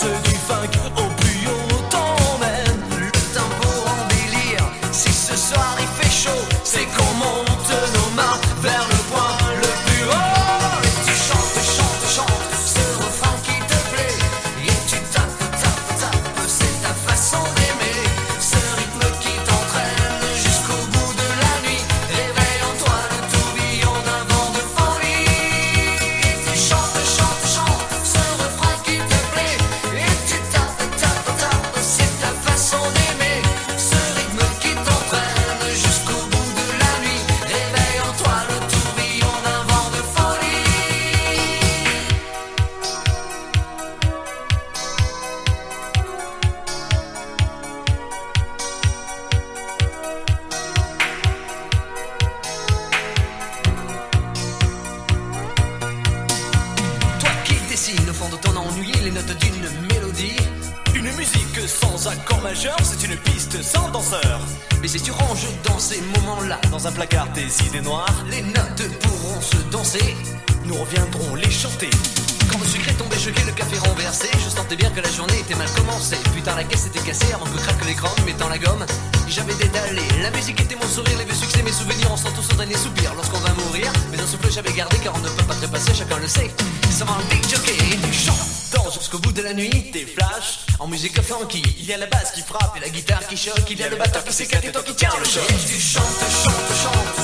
ceux du funk au plus haut t'emmène. Le tempo en délire, si ce soir il fait chaud, c'est qu'on monte nos mains vers le point le plus haut. Et tu chantes, chantes, chantes ce refrain qui te plaît. Et tu tapes, tapes, tapes, c'est ta façon d'aimer. Ce rythme qui t'entraîne jusqu'au bout de la nuit. Réveille en toi le tourbillon d'un vent de folie. Et tu chantes, chantes, chantes ce refrain qui te plaît. Et tu tapes, tapes, tapes, c'est ta façon d'aimer. Ce rythme qui t'entraîne jusqu'au bout de la nuit. Réveille en toi le tourbillon d'un vent de folie. Toi qui dessines au fond de ton ennui les notes d'une mélodie. Une musique sans accord majeur, c'est une piste sans danseur. Mais si tu ranges dans ces moments-là Dans un placard tes idées noires, les notes pourront se danser. nous reviendrons les chanter. Quand le sucre est tombé, choqué, le café renversé, je sentais bien que la journée était mal commencée. Putain, la caisse était cassée avant que craque l'écran, mettant la gomme. J'avais détalé, la musique était mon sourire, les vieux succès, mes souvenirs, on sent tous son dernier soupir lorsqu'on va mourir. Mais un souffle j'avais gardé car on ne peut pas trépasser, chacun le sait. Ça va un big jockey et tu chantes jusqu'au bout de la nuit. Des flashs, En musique funky, il y a la basse qui frappe et la guitare qui choque, il y a le batteur qui s'éclate et toi qui tiens le choc. Et tu chantes, chantes, chantes